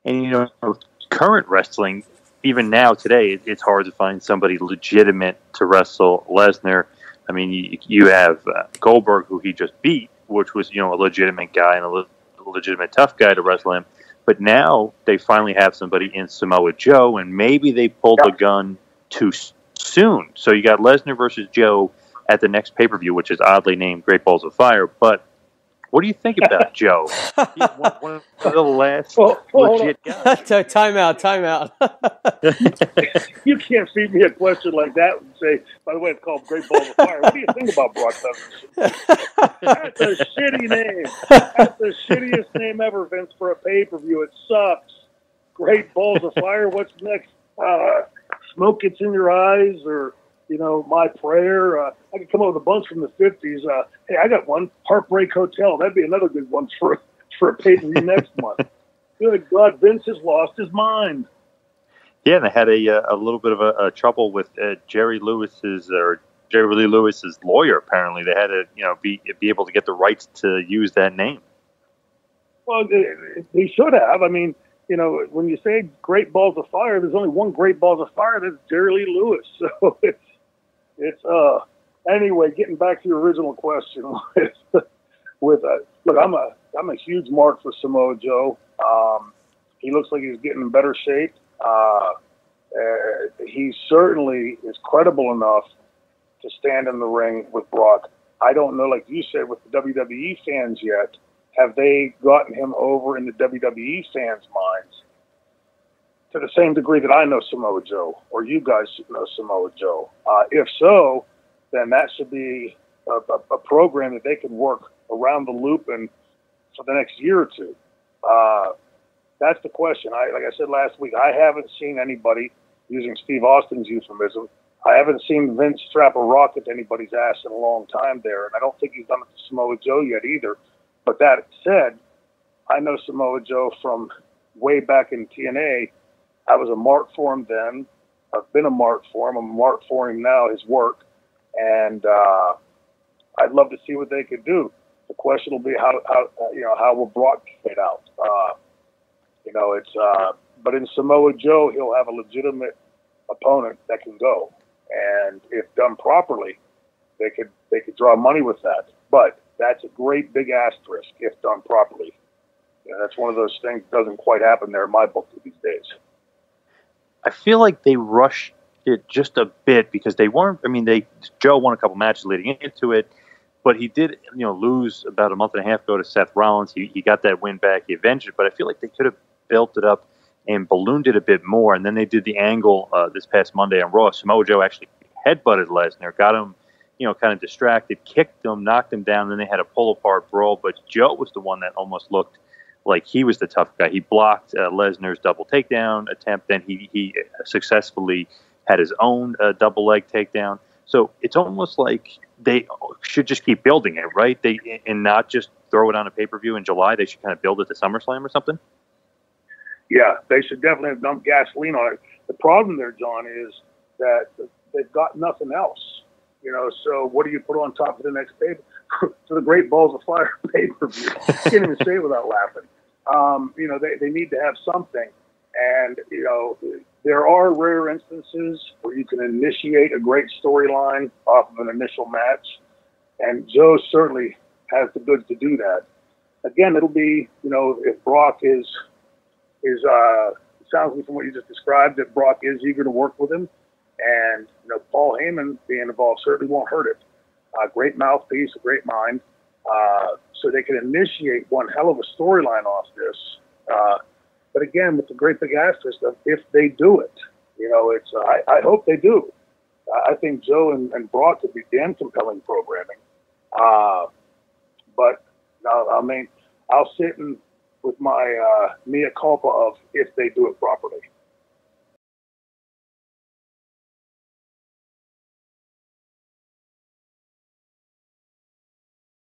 And, current wrestling, even now today, it's hard to find somebody legitimate to wrestle Lesnar. I mean, you have Goldberg, who he just beat, which was, a legitimate guy and a legitimate tough guy to wrestle him. But now they finally have somebody in Samoa Joe, and maybe they pulled the gun too soon. So you got Lesnar versus Joe at the next pay-per-view, which is oddly named Great Balls of Fire. But what do you think about Joe? He's one of the last legit guys. Time out. You can't feed me a question like that and say, by the way, it's called Great Balls of Fire. What do you think about Brock Lesnar? That's a shitty name. That's the shittiest name ever, Vince, for a pay-per-view. It sucks. Great Balls of Fire. What's next? Smoke Gets in Your Eyes, or My Prayer. I could come up with a bunch from the 50s. Hey, I got one. Heartbreak Hotel. That'd be another good one for a pay-per-view next month. Good God, Vince has lost his mind. Yeah, and they had a little bit of a trouble with Jerry Lee Lewis's lawyer. Apparently, they had to be able to get the rights to use that name. Well, they should have. I mean, when you say Great Balls of Fire, there's only one Great Balls of Fire. That's Jerry Lee Lewis. So it's anyway. Getting back to your original question, look, I'm a huge mark for Samoa Joe. He looks like he's getting in better shape. He certainly is credible enough to stand in the ring with Brock. I don't know, like you said, with the WWE fans yet. Have they gotten him over in the WWE fans' minds to the same degree that I know Samoa Joe, or you guys should know Samoa Joe? If so, then that should be a program that they can work around the loop and for the next year or two. That's the question. Like I said last week, I haven't seen anybody, using Steve Austin's euphemism, I haven't seen Vince strap a rocket to anybody's ass in a long time there, and I don't think he's done it to Samoa Joe yet either. But that said, I know Samoa Joe from way back in TNA. I was a mark for him then. I've been a mark for him. I'm a mark for him now, his work. And I'd love to see what they could do. The question will be how will Brock get out? But in Samoa Joe, he'll have a legitimate opponent that can go. And if done properly, they could draw money with that. But that's a great big asterisk if done properly. That's one of those things that doesn't quite happen there in my book these days. I feel like they rushed it just a bit because they weren't. I mean, Joe won a couple matches leading into it, but he did lose about a month and a half ago to Seth Rollins. He got that win back. He avenged it, but I feel like they could have built it up and ballooned it a bit more. And then they did the angle this past Monday on Raw. Samoa Joe actually headbutted Lesnar, got him kind of distracted, kicked him, knocked him down, then they had a pull-apart brawl, but Joe was the one that almost looked like he was the tough guy. He blocked Lesnar's double takedown attempt, then he successfully had his own double leg takedown. So it's almost like they should just keep building it, right? And not just throw it on a pay-per-view in July. They should kind of build it to SummerSlam or something. Yeah, they should definitely have dumped gasoline on it. The problem there, John, is that they've got nothing else. So what do you put on top of the next pay for the Great Balls of Fire pay-per-view? Can't even say it without laughing. They need to have something. And, there are rare instances where you can initiate a great storyline off of an initial match. And Joe certainly has the goods to do that. Again, it'll be, if Brock is it sounds like from what you just described that Brock is eager to work with him. And, Paul Heyman being involved certainly won't hurt it. Great mouthpiece, a great mind. So they can initiate one hell of a storyline off this. But again, with the great big asterisk of if they do it, I hope they do. I think Joe and Brock could be damn compelling programming. But I'll sit with my mea culpa of if they do it properly.